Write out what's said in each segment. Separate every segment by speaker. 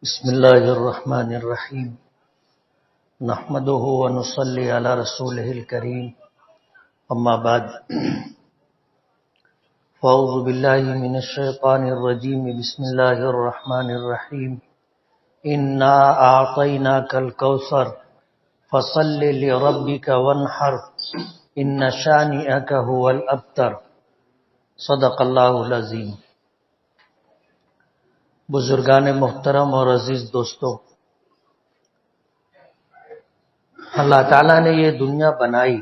Speaker 1: بسم الله الرحمن الرحيم نحمده ونصلي على رسوله الكريم اما بعد فاعوذ بالله من الشيطان الرجيم بسم الله الرحمن الرحيم إنا أعطيناك الكوثر فصل لربك وانحر إن شانئك هو الأبتر صدق الله العظيم۔ بزرگان محترم اور عزیز دوستو، اللہ تعالیٰ نے یہ دنیا بنائی،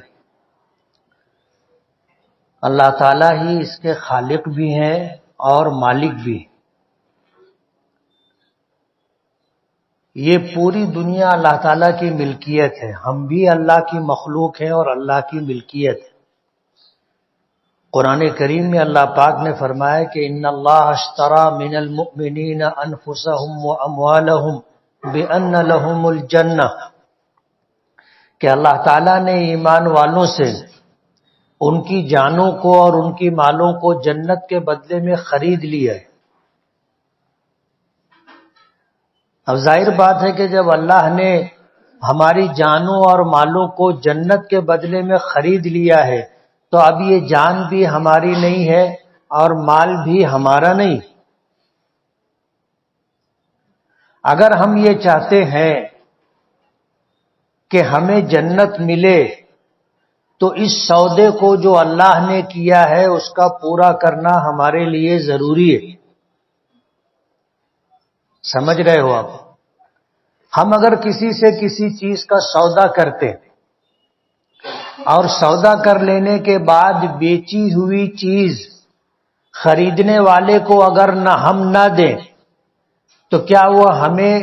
Speaker 1: اللہ تعالیٰ ہی اس کے خالق بھی ہیں اور مالک بھی۔ یہ پوری دنیا اللہ تعالیٰ کی ملکیت ہے، ہم بھی اللہ کی مخلوق ہیں اور اللہ کی ملکیت ہے۔ قرآن کریم میں اللہ پاک نے فرمایا کہ ان اللہ اشترى من المؤمنین انفسهم واموالهم بان لهم الجنہ، کہ اللہ تعالیٰ نے ایمان والوں سے ان کی جانوں کو اور ان کی مالوں کو جنت کے بدلے میں خرید لیا ہے۔ اب ظاہر بات ہے کہ جب اللہ نے ہماری جانوں اور مالوں کو جنت کے بدلے میں خرید لیا ہے تو اب یہ جان بھی ہماری نہیں ہے اور مال بھی ہمارا نہیں۔ اگر ہم یہ چاہتے ہیں کہ ہمیں جنت ملے تو اس سودے کو جو اللہ نے کیا ہے اس کا پورا کرنا ہمارے لیے ضروری ہے۔ سمجھ رہے ہو آپ؟ ہم اگر کسی سے کسی چیز کا سودا کرتے اور سودا کر لینے کے بعد بیچی ہوئی چیز خریدنے والے کو اگر ہم نہ دیں تو کیا وہ ہمیں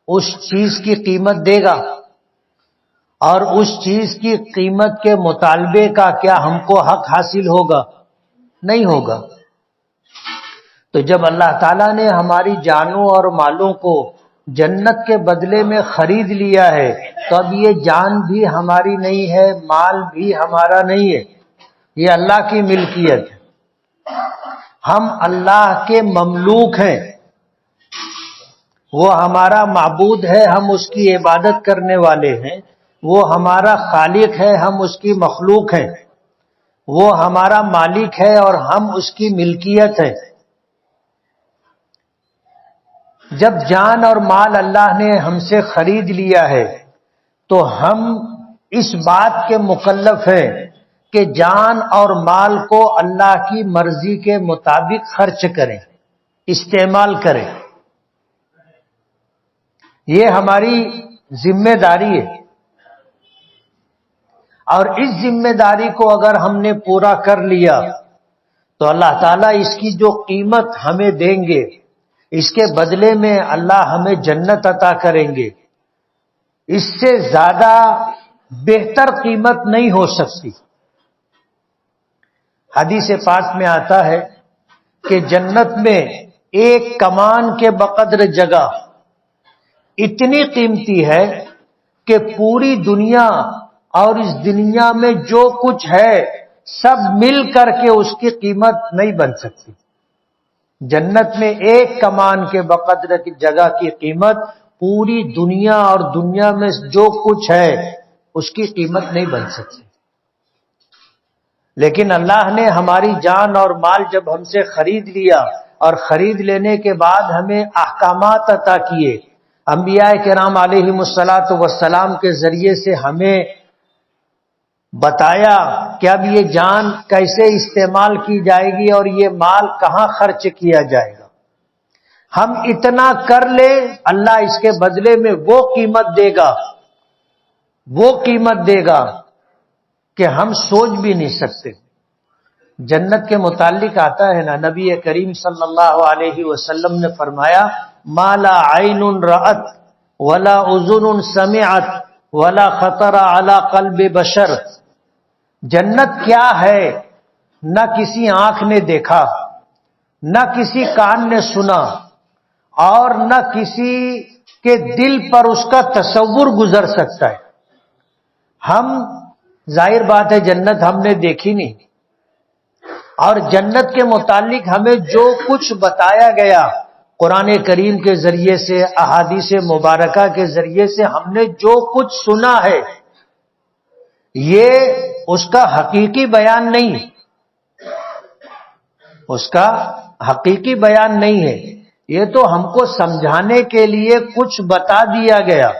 Speaker 1: اس چیز کی قیمت دے گا؟ اور اس چیز کی قیمت کے مطالبے کا کیا ہم کو حق حاصل ہوگا؟ نہیں ہوگا۔ تو جب اللہ تعالیٰ نے ہماری جانوں اور مالوں کو جنت کے بدلے میں خرید لیا ہے تو اب یہ جان بھی ہماری نہیں ہے، مال بھی ہمارا نہیں ہے، یہ اللہ کی ملکیت ہے۔ ہم اللہ کے مملوک ہیں، وہ ہمارا معبود ہے، ہم اس کی عبادت کرنے والے ہیں، وہ ہمارا خالق ہے، ہم اس کی مخلوق ہیں، وہ ہمارا مالک ہے اور ہم اس کی ملکیت ہیں۔ جب جان اور مال اللہ نے ہم سے خرید لیا ہے تو ہم اس بات کے مکلف ہیں کہ جان اور مال کو اللہ کی مرضی کے مطابق خرچ کریں، استعمال کریں۔ یہ ہماری ذمہ داری ہے، اور اس ذمہ داری کو اگر ہم نے پورا کر لیا تو اللہ تعالیٰ اس کی جو قیمت ہمیں دیں گے، اس کے بدلے میں اللہ ہمیں جنت عطا کریں گے، اس سے زیادہ بہتر قیمت نہیں ہو سکتی۔ حدیث پاک میں آتا ہے کہ جنت میں ایک کمان کے بقدر جگہ اتنی قیمتی ہے کہ پوری دنیا اور اس دنیا میں جو کچھ ہے سب مل کر کے اس کی قیمت نہیں بن سکتی۔ جنت میں ایک کمان کے بقدر کی جگہ کی قیمت پوری دنیا اور دنیا میں جو کچھ ہے اس کی قیمت نہیں بن سکتی۔ لیکن اللہ نے ہماری جان اور مال جب ہم سے خرید لیا اور خرید لینے کے بعد ہمیں احکامات عطا کیے، انبیاء کرام علیہم السلام کے ذریعے سے ہمیں بتایا کہ اب یہ جان کیسے استعمال کی جائے گی اور یہ مال کہاں خرچ کیا جائے گا۔ ہم اتنا کر لیں، اللہ اس کے بدلے میں وہ قیمت دے گا کہ ہم سوچ بھی نہیں سکتے۔ جنت کے متعلق آتا ہے نا، نبی کریم صلی اللہ علیہ وسلم نے فرمایا ما لا عین رأت ولا اذن سمعت ولا خطر علی قلب بشر۔ جنت کیا ہے نہ کسی آنکھ نے دیکھا، نہ کسی کان نے سنا، اور نہ کسی کے دل پر اس کا تصور گزر سکتا ہے۔ ہم ظاہر بات ہے جنت ہم نے دیکھی نہیں، اور جنت کے متعلق ہمیں جو کچھ بتایا گیا قرآن کریم کے ذریعے سے، احادیث مبارکہ کے ذریعے سے ہم نے جو کچھ سنا ہے یہ اس کا حقیقی بیان نہیں، اس کا حقیقی بیان نہیں ہے، یہ تو ہم کو سمجھانے کے لیے کچھ بتا دیا گیا،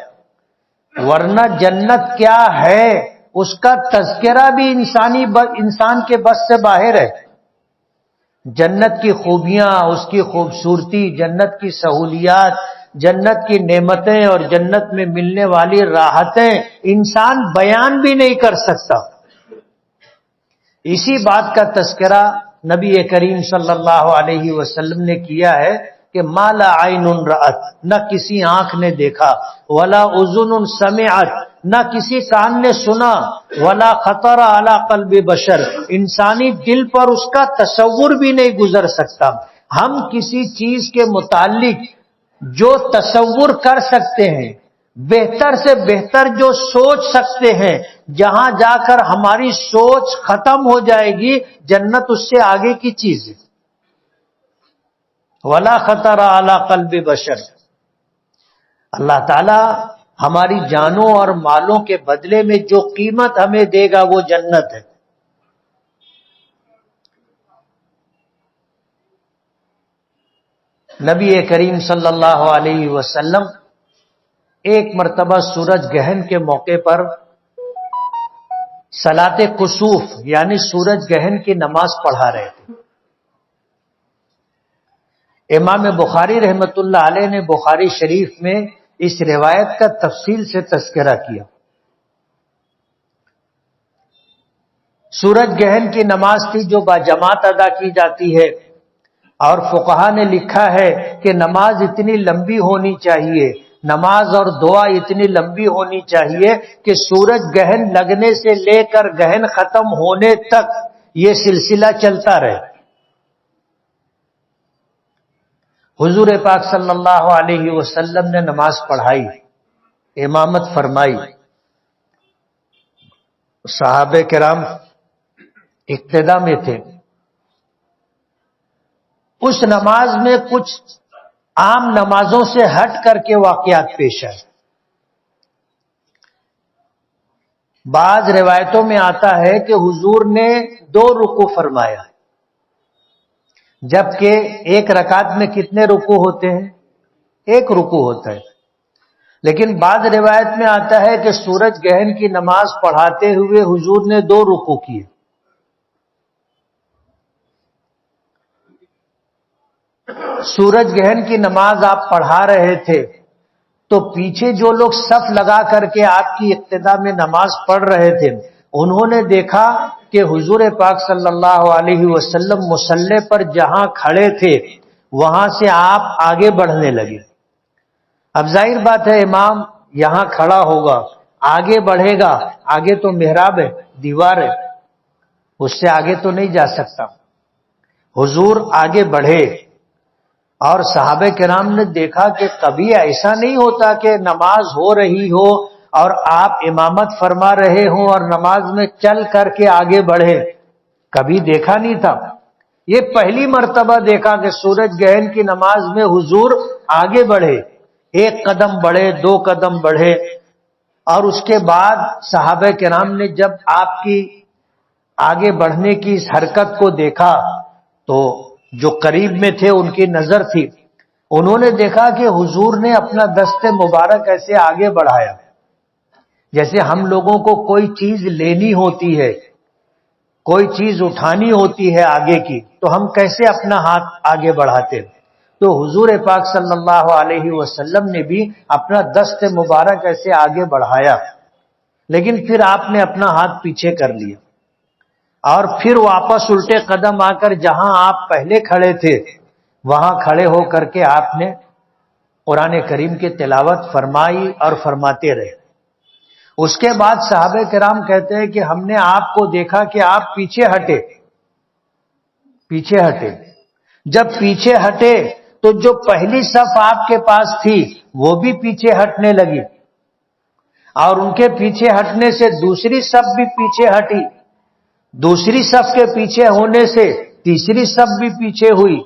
Speaker 1: ورنہ جنت کیا ہے اس کا تذکرہ بھی انسان کے بس سے باہر ہے۔ جنت کی خوبیاں، اس کی خوبصورتی، جنت کی سہولیات، جنت کی نعمتیں اور جنت میں ملنے والی راحتیں انسان بیان بھی نہیں کر سکتا۔ اسی بات کا تذکرہ نبی کریم صلی اللہ علیہ وسلم نے کیا ہے کہ ما لا عین رأت، نہ کسی آنکھ نے دیکھا، ولا اذن سمعت، نہ کسی کان نے سنا، ولا خطر علی قلب بشر، انسانی دل پر اس کا تصور بھی نہیں گزر سکتا۔ ہم کسی چیز کے متعلق جو تصور کر سکتے ہیں، بہتر سے بہتر جو سوچ سکتے ہیں، جہاں جا کر ہماری سوچ ختم ہو جائے گی، جنت اس سے آگے کی چیز ہے۔ ولا خطر علی قلب بشر، اللہ تعالی ہماری جانوں اور مالوں کے بدلے میں جو قیمت ہمیں دے گا وہ جنت ہے۔ نبی کریم صلی اللہ علیہ وسلم ایک مرتبہ سورج گہن کے موقع پر صلاۃ کسوف یعنی سورج گہن کی نماز پڑھا رہے تھے۔ امام بخاری رحمت اللہ علیہ نے بخاری شریف میں اس روایت کا تفصیل سے تذکرہ کیا۔ سورج گہن کی نماز تھی جو باجماعت ادا کی جاتی ہے، اور فقہا نے لکھا ہے کہ نماز اتنی لمبی ہونی چاہیے، نماز اور دعا اتنی لمبی ہونی چاہیے کہ سورج گہن لگنے سے لے کر گہن ختم ہونے تک یہ سلسلہ چلتا رہے۔ حضور پاک صلی اللہ علیہ وسلم نے نماز پڑھائی، امامت فرمائی، صحابہ کرام اقتدا میں تھے۔ اس نماز میں کچھ عام نمازوں سے ہٹ کر کے واقعات پیش آئے۔ بعض روایتوں میں آتا ہے کہ حضور نے 2 رکوع فرمایا، جبکہ ایک رکعت میں کتنے رکوع ہوتے ہیں؟ 1 رکوع ہوتا ہے۔ لیکن بعض روایت میں آتا ہے کہ سورج گہن کی نماز پڑھاتے ہوئے حضور نے 2 رکوع کیے۔ سورج گہن کی نماز آپ پڑھا رہے تھے تو پیچھے جو لوگ صف لگا کر کے آپ کی اقتدا میں نماز پڑھ رہے تھے، انہوں نے دیکھا کہ حضور پاک صلی اللہ علیہ وسلم مصلی پر جہاں کھڑے تھے وہاں سے آپ آگے بڑھنے لگے۔ اب ظاہر بات ہے امام یہاں کھڑا ہوگا، آگے بڑھے گا، آگے تو محراب ہے، دیوار ہے، اس سے آگے تو نہیں جا سکتا۔ حضور آگے بڑھے اور صحابہ کرام نے دیکھا کہ کبھی ایسا نہیں ہوتا کہ نماز ہو رہی ہو اور آپ امامت فرما رہے ہوں اور نماز میں چل کر کے آگے بڑھے، کبھی دیکھا نہیں تھا۔ یہ پہلی مرتبہ دیکھا کہ سورج گہن کی نماز میں حضور آگے بڑھے، 1 قدم بڑھے، 2 قدم بڑھے، اور اس کے بعد صحابہ کرام نے جب آپ کی آگے بڑھنے کی اس حرکت کو دیکھا تو جو قریب میں تھے ان کی نظر تھی، انہوں نے دیکھا کہ حضور نے اپنا دست مبارک ایسے آگے بڑھایا جیسے ہم لوگوں کو کوئی چیز لینی ہوتی ہے، کوئی چیز اٹھانی ہوتی ہے آگے کی، تو ہم کیسے اپنا ہاتھ آگے بڑھاتے؟ تو حضور پاک صلی اللہ علیہ وسلم نے بھی اپنا دست مبارک ایسے آگے بڑھایا، لیکن پھر آپ نے اپنا ہاتھ پیچھے کر لیا اور پھر واپس الٹے قدم آ کر جہاں آپ پہلے کھڑے تھے وہاں کھڑے ہو کر کے آپ نے قرآن کریم کی تلاوت فرمائی اور فرماتے رہے۔ اس کے بعد صحابہ کرام کہتے ہیں کہ ہم نے آپ کو دیکھا کہ آپ پیچھے ہٹے۔ جب پیچھے ہٹے تو جو پہلی صف آپ کے پاس تھی وہ بھی پیچھے ہٹنے لگی، اور ان کے پیچھے ہٹنے سے دوسری صف بھی پیچھے ہٹی، دوسری صف کے پیچھے ہونے سے تیسری صف بھی پیچھے ہوئی،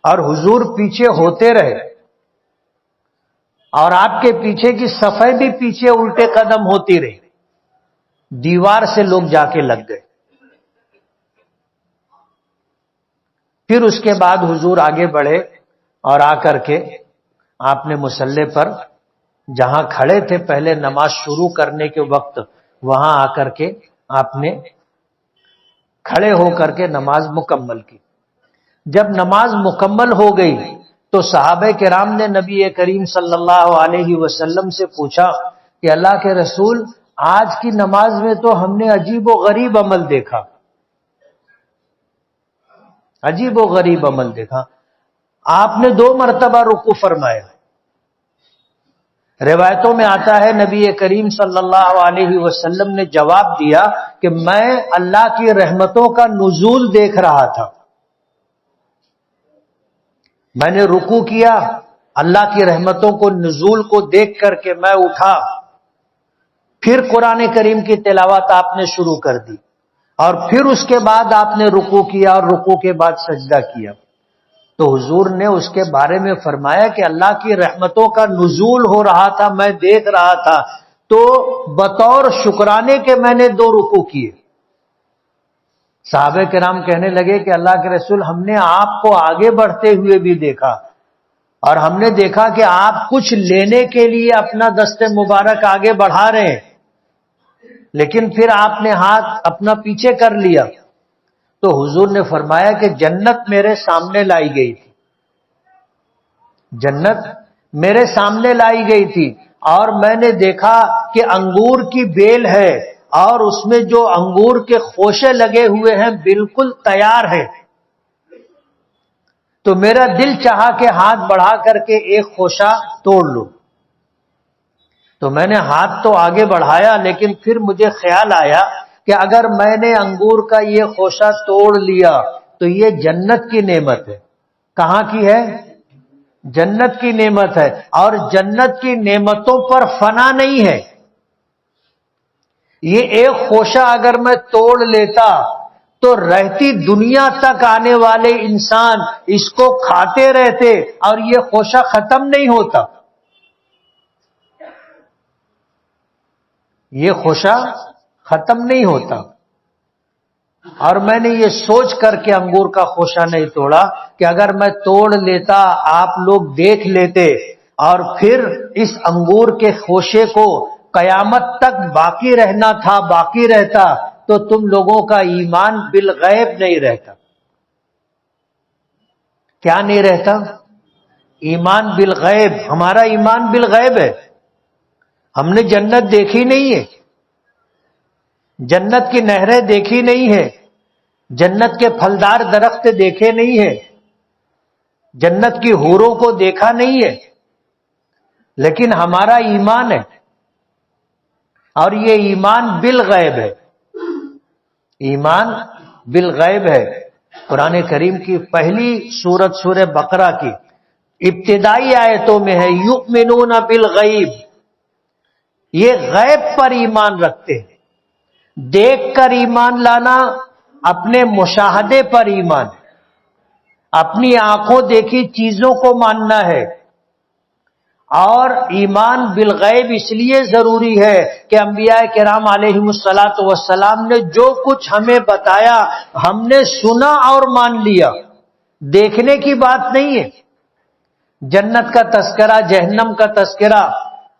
Speaker 1: اور حضور پیچھے ہوتے رہے اور آپ کے پیچھے کی صفحے بھی پیچھے الٹے قدم ہوتی رہی، دیوار سے لوگ جا کے لگ گئے۔ پھر اس کے بعد حضور آگے بڑھے اور آ کر کے آپ نے مصلی پر جہاں کھڑے تھے پہلے نماز شروع کرنے کے وقت، وہاں آ کر کے آپ نے کھڑے ہو کر کے نماز مکمل کی۔ جب نماز مکمل ہو گئی تو صحابہ کرام نے نبی کریم صلی اللہ علیہ وسلم سے پوچھا کہ اللہ کے رسول، آج کی نماز میں تو ہم نے عجیب و غریب عمل دیکھا، عجیب و غریب عمل دیکھا۔ آپ نے 2 مرتبہ رکوع فرمایا۔ روایتوں میں آتا ہے نبی کریم صلی اللہ علیہ وسلم نے جواب دیا کہ میں اللہ کی رحمتوں کا نزول دیکھ رہا تھا۔ میں نے رکوع کیا، اللہ کی رحمتوں کو نزول کو دیکھ کر کے میں اٹھا، پھر قرآن کریم کی تلاوت آپ نے شروع کر دی، اور پھر اس کے بعد آپ نے رکوع کیا اور رکوع کے بعد سجدہ کیا۔ تو حضور نے اس کے بارے میں فرمایا کہ اللہ کی رحمتوں کا نزول ہو رہا تھا، میں دیکھ رہا تھا، تو بطور شکرانے کے میں نے 2 رکوع کیے۔ صحابہ کرام کہنے لگے کہ اللہ کے رسول، ہم نے آپ کو آگے بڑھتے ہوئے بھی دیکھا، اور ہم نے دیکھا کہ آپ کچھ لینے کے لیے اپنا دست مبارک آگے بڑھا رہے ہیں، لیکن پھر آپ نے ہاتھ اپنا پیچھے کر لیا۔ تو حضور نے فرمایا کہ جنت میرے سامنے لائی گئی تھی، جنت میرے سامنے لائی گئی تھی، اور میں نے دیکھا کہ انگور کی بیل ہے اور اس میں جو انگور کے خوشے لگے ہوئے ہیں بالکل تیار ہیں۔ تو میرا دل چاہا کہ ہاتھ بڑھا کر کے ایک خوشہ توڑ لوں، تو میں نے ہاتھ تو آگے بڑھایا، لیکن پھر مجھے خیال آیا کہ اگر میں نے انگور کا یہ خوشہ توڑ لیا تو یہ جنت کی نعمت ہے۔ کہاں کی ہے؟ جنت کی نعمت ہے، اور جنت کی نعمتوں پر فنا نہیں ہے۔ یہ ایک خوشہ اگر میں توڑ لیتا تو رہتی دنیا تک آنے والے انسان اس کو کھاتے رہتے اور یہ خوشہ ختم نہیں ہوتا، یہ خوشہ ختم نہیں ہوتا۔ اور میں نے یہ سوچ کر کے انگور کا خوشہ نہیں توڑا کہ اگر میں توڑ لیتا، آپ لوگ دیکھ لیتے، اور پھر اس انگور کے خوشے کو قیامت تک باقی رہنا تھا، باقی رہتا تو تم لوگوں کا ایمان بالغیب نہیں رہتا۔ کیا نہیں رہتا؟ ایمان بالغیب۔ ہمارا ایمان بالغیب ہے، ہم نے جنت دیکھی نہیں ہے، جنت کی نہریں دیکھی نہیں ہے، جنت کے پھلدار درخت دیکھے نہیں ہے، جنت کی حوروں کو دیکھا نہیں ہے، لیکن ہمارا ایمان ہے، اور یہ ایمان بالغیب ہے، ایمان بالغیب ہے۔ قرآن کریم کی پہلی سورت سورہ بقرہ کی ابتدائی آیتوں میں ہے یؤمنون بالغیب، یہ غیب پر ایمان رکھتے ہیں۔ دیکھ کر ایمان لانا اپنے مشاہدے پر ایمان ہے، اپنی آنکھوں دیکھی چیزوں کو ماننا ہے۔ اور ایمان بالغیب اس لیے ضروری ہے کہ انبیاء کرام علیہم الصلاۃ والسلام نے جو کچھ ہمیں بتایا ہم نے سنا اور مان لیا، دیکھنے کی بات نہیں ہے۔ جنت کا تذکرہ، جہنم کا تذکرہ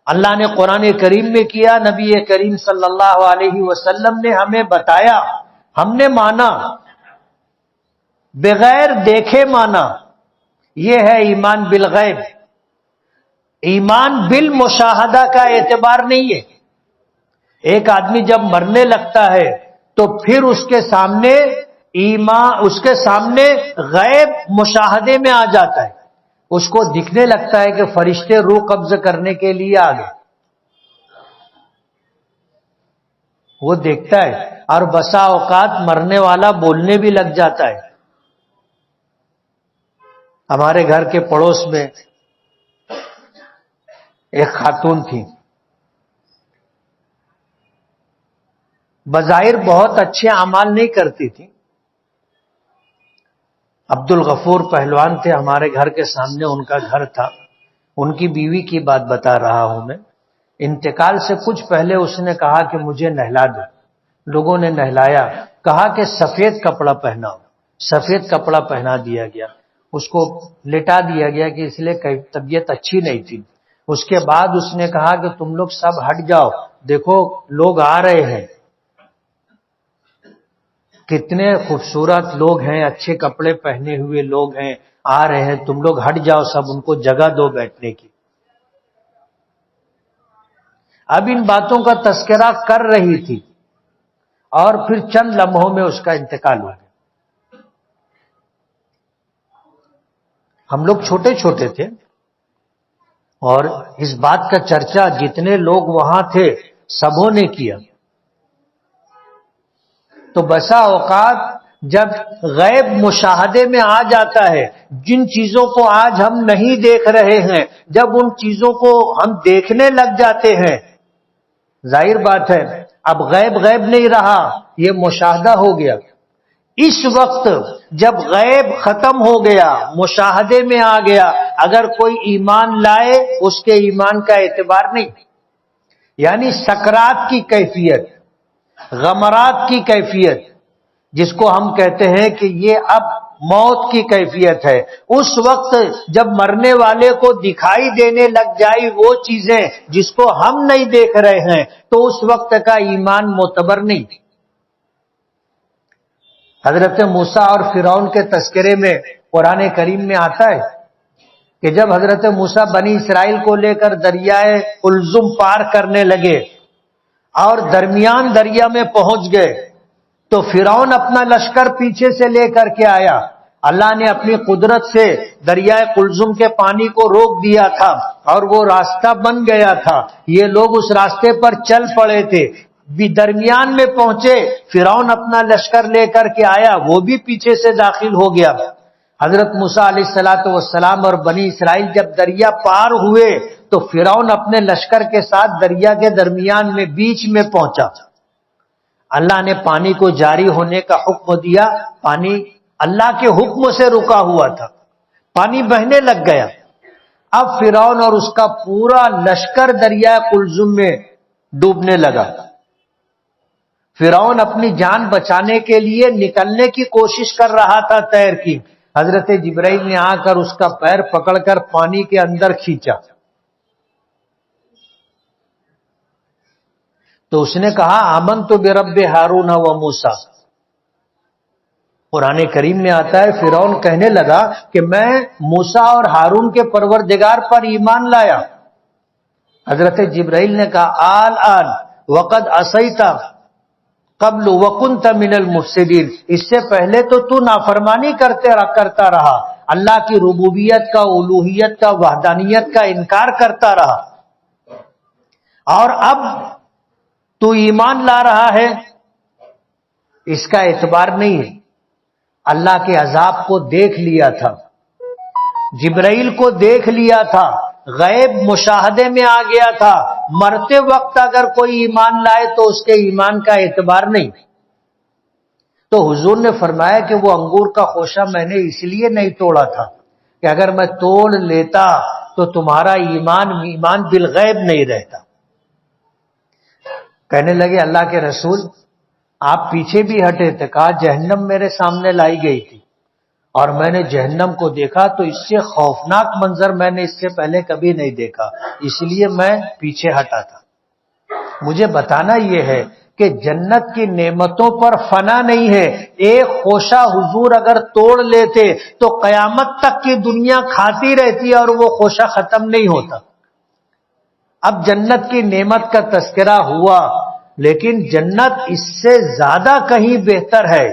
Speaker 1: اللہ نے قرآن کریم میں کیا، نبی کریم صلی اللہ علیہ وسلم نے ہمیں بتایا، ہم نے مانا، بغیر دیکھے مانا، یہ ہے ایمان بالغیب۔ ایمان بالمشاہدہ کا اعتبار نہیں ہے۔ ایک آدمی جب مرنے لگتا ہے تو پھر اس کے سامنے ایمان، اس کے سامنے غیب مشاہدے میں آ جاتا ہے، اس کو دکھنے لگتا ہے کہ فرشتے روح قبض کرنے کے لیے آ گئے، وہ دیکھتا ہے، اور بسا اوقات مرنے والا بولنے بھی لگ جاتا ہے۔ ہمارے گھر کے پڑوس میں ایک خاتون تھی، بظاہر بہت اچھے اعمال نہیں کرتی تھی، عبد الغفور پہلوان تھے ہمارے گھر کے سامنے، ان کا گھر تھا، ان کی بیوی کی بات بتا رہا ہوں میں۔ انتقال سے کچھ پہلے اس نے کہا کہ مجھے نہلا دو، لوگوں نے نہلایا، کہا کہ سفید کپڑا پہناؤ، سفید کپڑا پہنا دیا گیا، اس کو لٹا دیا گیا کہ اس لیے طبیعت اچھی نہیں تھی۔ اس کے بعد اس نے کہا کہ تم لوگ سب ہٹ جاؤ، دیکھو لوگ آ رہے ہیں، کتنے خوبصورت لوگ ہیں، اچھے کپڑے پہنے ہوئے لوگ ہیں، آ رہے ہیں، تم لوگ ہٹ جاؤ، سب ان کو جگہ دو بیٹھنے کی۔ اب ان باتوں کا تذکرہ کر رہی تھی اور پھر چند لمحوں میں اس کا انتقال ہو گیا۔ ہم لوگ چھوٹے چھوٹے تھے اور اس بات کا چرچا جتنے لوگ وہاں تھے سبوں نے کیا۔ تو بسا اوقات جب غیب مشاہدے میں آ جاتا ہے، جن چیزوں کو آج ہم نہیں دیکھ رہے ہیں، جب ان چیزوں کو ہم دیکھنے لگ جاتے ہیں، ظاہر بات ہے اب غیب غیب نہیں رہا، یہ مشاہدہ ہو گیا۔ اس وقت جب غیب ختم ہو گیا، مشاہدے میں آ گیا، اگر کوئی ایمان لائے اس کے ایمان کا اعتبار نہیں، یعنی سکرات کی کیفیت، غمرات کی کیفیت، جس کو ہم کہتے ہیں کہ یہ اب موت کی کیفیت ہے، اس وقت جب مرنے والے کو دکھائی دینے لگ جائے وہ چیزیں جس کو ہم نہیں دیکھ رہے ہیں، تو اس وقت کا ایمان معتبر نہیں۔ حضرت موسیٰ اور فرعون کے تذکرے میں قرآن کریم میں آتا ہے کہ جب حضرت موسیٰ بنی اسرائیل کو لے کر دریائے قلزم پار کرنے لگے اور درمیان دریا میں پہنچ گئے تو فرعون اپنا لشکر پیچھے سے لے کر کے آیا۔ اللہ نے اپنی قدرت سے دریائے قلزم کے پانی کو روک دیا تھا اور وہ راستہ بن گیا تھا، یہ لوگ اس راستے پر چل پڑے تھے، بھی درمیان میں پہنچے، فرعون اپنا لشکر لے کر کے آیا، وہ بھی پیچھے سے داخل ہو گیا۔ حضرت موسیٰ علیہ السلام اور بنی اسرائیل جب دریا پار ہوئے تو فرعون اپنے لشکر کے ساتھ دریا کے درمیان میں بیچ میں پہنچا۔ اللہ نے پانی کو جاری ہونے کا حکم دیا، پانی اللہ کے حکم سے رکا ہوا تھا، پانی بہنے لگ گیا۔ اب فرعون اور اس کا پورا لشکر دریا قلزم میں ڈوبنے لگا۔ فرعون اپنی جان بچانے کے لیے نکلنے کی کوشش کر رہا تھا تیر کی، حضرت جبرائیل نے آ کر اس کا پیر پکڑ کر پانی کے اندر کھینچا۔ تو اس نے کہا آمنت برب ہارون و موسیٰ۔ قرآن کریم میں آتا ہے فرعون کہنے لگا کہ میں موسیٰ اور ہارون کے پروردگار پر ایمان لایا۔ حضرت جبرائیل نے کہا آل وقد عصیت قبل وکنت من المفسدین، اس سے پہلے تو نافرمانی کرتا رہا، اللہ کی ربوبیت کا، الوہیت کا، وحدانیت کا انکار کرتا رہا، اور اب تو ایمان لا رہا ہے، اس کا اعتبار نہیں ہے۔ اللہ کے عذاب کو دیکھ لیا تھا، جبرائیل کو دیکھ لیا تھا، غیب مشاہدے میں آ گیا تھا، مرتے وقت اگر کوئی ایمان لائے تو اس کے ایمان کا اعتبار نہیں۔ تو حضور نے فرمایا کہ وہ انگور کا خوشہ میں نے اس لیے نہیں توڑا تھا کہ اگر میں توڑ لیتا تو تمہارا ایمان بالغیب نہیں رہتا۔ کہنے لگے اللہ کے رسول آپ پیچھے بھی ہٹے تھے، کہا جہنم میرے سامنے لائی گئی تھی اور میں نے جہنم کو دیکھا تو اس سے خوفناک منظر میں نے اس سے پہلے کبھی نہیں دیکھا، اس لیے میں پیچھے ہٹا تھا۔ مجھے بتانا یہ ہے کہ جنت کی نعمتوں پر فنا نہیں ہے، ایک خوشہ حضور اگر توڑ لیتے تو قیامت تک کی دنیا کھاتی رہتی اور وہ خوشہ ختم نہیں ہوتا۔ اب جنت کی نعمت کا تذکرہ ہوا، لیکن جنت اس سے زیادہ کہیں بہتر ہے۔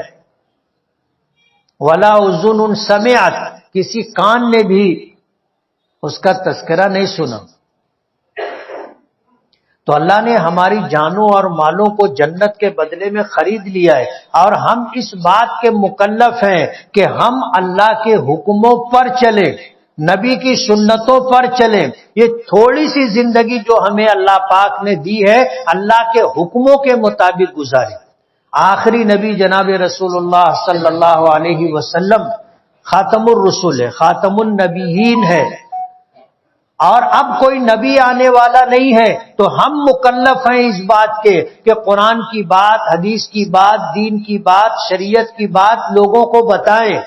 Speaker 1: وَلَا أُذُنٌ سَمِعَتْ، کسی کان نے بھی اس کا تذکرہ نہیں سنا۔ تو اللہ نے ہماری جانوں اور مالوں کو جنت کے بدلے میں خرید لیا ہے، اور ہم اس بات کے مکلف ہیں کہ ہم اللہ کے حکموں پر چلیں، نبی کی سنتوں پر چلیں۔ یہ تھوڑی سی زندگی جو ہمیں اللہ پاک نے دی ہے، اللہ کے حکموں کے مطابق گزاریں۔ آخری نبی جناب رسول اللہ صلی اللہ علیہ وسلم خاتم الرسول ہے، خاتم النبیین ہے، اور اب کوئی نبی آنے والا نہیں ہے، تو ہم مکلف ہیں اس بات کے کہ قرآن کی بات، حدیث کی بات، دین کی بات، شریعت کی بات لوگوں کو بتائیں،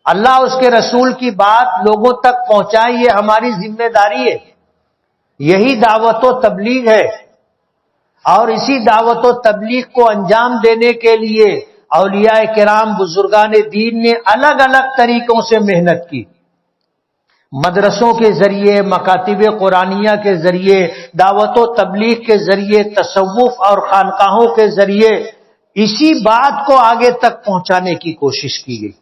Speaker 1: اللہ اس کے رسول کی بات لوگوں تک پہنچائیں، یہ ہماری ذمہ داری ہے، یہی دعوت و تبلیغ ہے۔ اور اسی دعوت و تبلیغ کو انجام دینے کے لیے اولیاء کرام، بزرگان دین نے الگ الگ طریقوں سے محنت کی، مدرسوں کے ذریعے، مکاتب قرآنیہ کے ذریعے، دعوت و تبلیغ کے ذریعے، تصوف اور خانقاہوں کے ذریعے اسی بات کو آگے تک پہنچانے کی کوشش کی گئی۔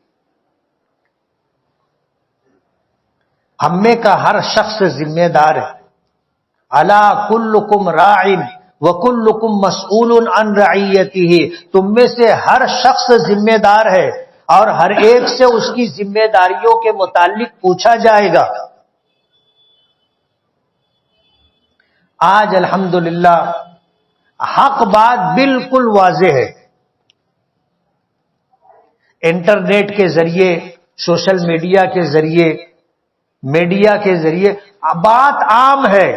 Speaker 1: ہم میں کا ہر شخص ذمہ دار ہے۔ الا کلکم راع وکلکم مسئول عن رعیتہ، تم میں سے ہر شخص ذمہ دار ہے اور ہر ایک سے اس کی ذمہ داریوں کے متعلق پوچھا جائے گا۔ آج الحمدللہ حق بات بالکل واضح ہے، انٹرنیٹ کے ذریعے، سوشل میڈیا کے ذریعے، میڈیا کے ذریعے بات عام ہے۔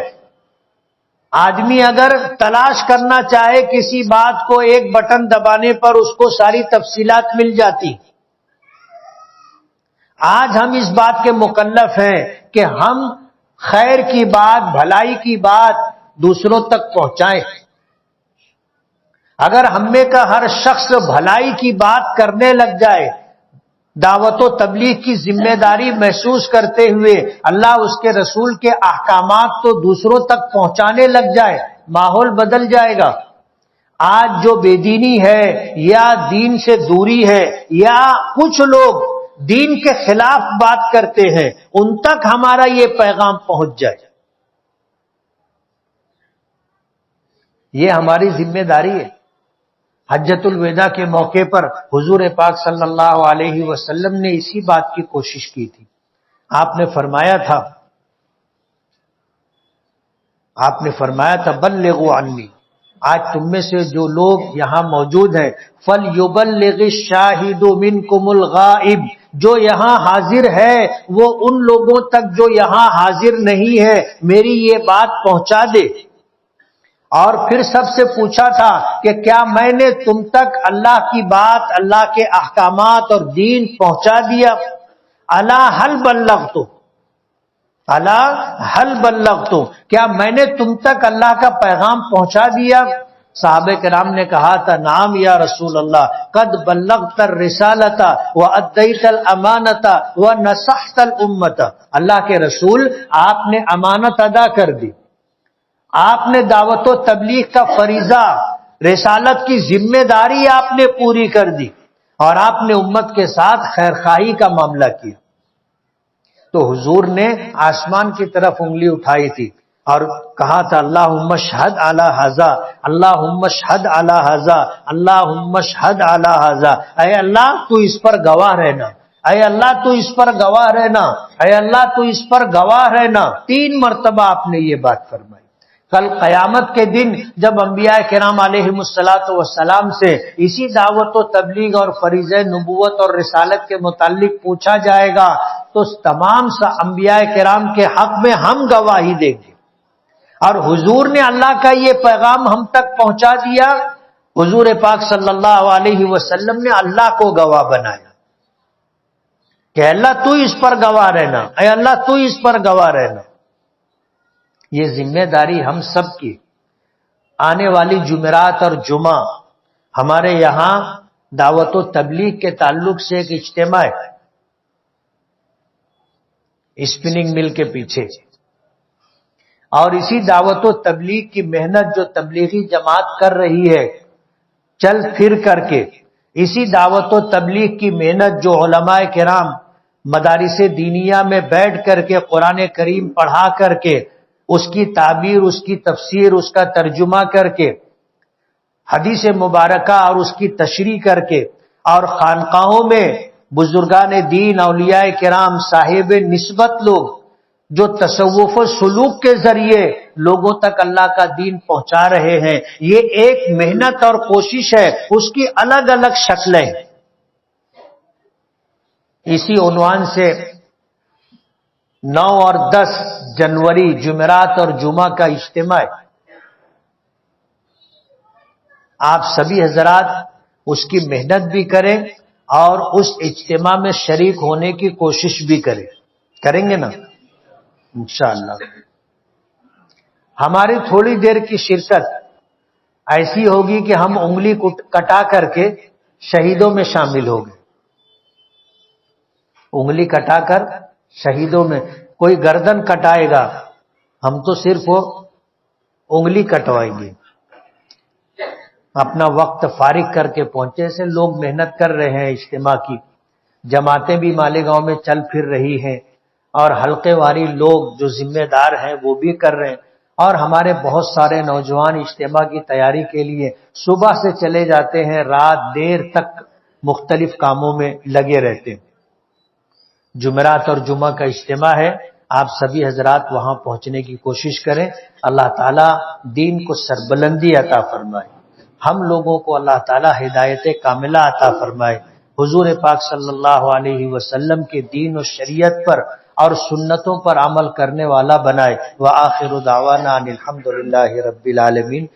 Speaker 1: آدمی اگر تلاش کرنا چاہے کسی بات کو، ایک بٹن دبانے پر اس کو ساری تفصیلات مل جاتی۔ آج ہم اس بات کے مکلف ہیں کہ ہم خیر کی بات، بھلائی کی بات دوسروں تک پہنچائیں۔ اگر ہم میں کا ہر شخص بھلائی کی بات کرنے لگ جائے، دعوت و تبلیغ کی ذمہ داری محسوس کرتے ہوئے اللہ اس کے رسول کے احکامات تو دوسروں تک پہنچانے لگ جائے، ماحول بدل جائے گا۔ آج جو بے دینی ہے یا دین سے دوری ہے یا کچھ لوگ دین کے خلاف بات کرتے ہیں، ان تک ہمارا یہ پیغام پہنچ جائے، یہ ہماری ذمہ داری ہے۔ حجۃ الوداع کے موقع پر حضور پاک صلی اللہ علیہ وسلم نے اسی بات کی کوشش کی تھی۔ آپ نے فرمایا تھا بلغوا عنی، آج تم میں سے جو لوگ یہاں موجود ہیں، فَلْيُبَلِّغِ الشَّاهِدُ مِنْكُمُ الْغَائِبِ، جو یہاں حاضر ہے وہ ان لوگوں تک جو یہاں حاضر نہیں ہے میری یہ بات پہنچا دے۔ اور پھر سب سے پوچھا تھا کہ کیا میں نے تم تک اللہ کی بات، اللہ کے احکامات اور دین پہنچا دیا؟ الا هل بلغت، الا هل بلغت، کیا میں نے تم تک اللہ کا پیغام پہنچا دیا؟ صحابہ کرام نے کہا تھا نعم یا رسول اللہ، قد بلغت الرسالۃ وادیت الامانۃ ونصحت الامۃ، اللہ کے رسول آپ نے امانت ادا کر دی، آپ نے دعوت و تبلیغ کا فریضہ، رسالت کی ذمہ داری آپ نے پوری کر دی، اور آپ نے امت کے ساتھ خیرخواہی کا معاملہ کیا۔ تو حضور نے آسمان کی طرف انگلی اٹھائی تھی اور کہا تھا اللہم اشہد علی ھذا، اللہم اشہد علی ھذا، اللہم اشہد علی ھذا، اے اللہ تو اس پر گواہ رہنا، اے اللہ تو اس پر گواہ رہنا، اے اللہ تو اس پر گواہ رہنا۔ 3 مرتبہ آپ نے یہ بات فرمائی۔ کل قیامت کے دن جب انبیاء کرام علیہم السلام سے اسی دعوت و تبلیغ اور فریضہ نبوت اور رسالت کے متعلق پوچھا جائے گا تو تمام انبیاء کرام کے حق میں ہم گواہی دیں گے، اور حضور نے اللہ کا یہ پیغام ہم تک پہنچا دیا۔ حضور پاک صلی اللہ علیہ وسلم نے اللہ کو گواہ بنایا کہ اللہ تو اس پر گواہ رہنا، اے اللہ تو اس پر گواہ رہنا۔ یہ ذمہ داری ہم سب کی۔ آنے والی جمعرات اور جمعہ ہمارے یہاں دعوت و تبلیغ کے تعلق سے ایک اجتماع ہے اسپننگ مل کے پیچھے، اور اسی دعوت و تبلیغ کی محنت جو تبلیغی جماعت کر رہی ہے چل پھر کر کے، اسی دعوت و تبلیغ کی محنت جو علماء کرام مدارس دینیہ میں بیٹھ کر کے قرآن کریم پڑھا کر کے اس کی تعبیر، اس کی تفسیر، اس کا ترجمہ کر کے، حدیث مبارکہ اور اس کی تشریح کر کے، اور خانقاہوں میں بزرگان دین، اولیاء کرام، صاحب نسبت لوگ جو تصوف و سلوک کے ذریعے لوگوں تک اللہ کا دین پہنچا رہے ہیں، یہ ایک محنت اور کوشش ہے، اس کی الگ الگ شکلیں۔ اسی عنوان سے 9 اور 10 جنوری جمعرات اور جمعہ کا اجتماع ہے. آپ سبھی حضرات اس کی محنت بھی کریں اور اس اجتماع میں شریک ہونے کی کوشش بھی کریں گے نا انشاءاللہ. ہماری تھوڑی دیر کی شرکت ایسی ہوگی کہ ہم انگلی کٹا کر کے شہیدوں میں شامل ہو گئے. انگلی کٹا کر شہیدوں میں. کوئی گردن کٹائے گا، ہم تو صرف وہ انگلی کٹوائیں گے. اپنا وقت فارغ کر کے پہنچے سے لوگ محنت کر رہے ہیں اجتماع کی. جماعتیں بھی مالیگاؤں میں چل پھر رہی ہیں اور حلقے واری لوگ جو ذمہ دار ہیں وہ بھی کر رہے ہیں. اور ہمارے بہت سارے نوجوان اجتماع کی تیاری کے لیے صبح سے چلے جاتے ہیں، رات دیر تک مختلف کاموں میں لگے رہتے ہیں. جمعرات اور جمعہ کا اجتماع ہے، آپ سبھی حضرات وہاں پہنچنے کی کوشش کریں. اللہ تعالیٰ دین کو سربلندی عطا فرمائے. ہم لوگوں کو اللہ تعالیٰ ہدایت کاملہ عطا فرمائے. حضور پاک صلی اللہ علیہ وسلم کے دین و شریعت پر اور سنتوں پر عمل کرنے والا بنائے. وآخر دعوانا ان الحمدللہ رب العالمین.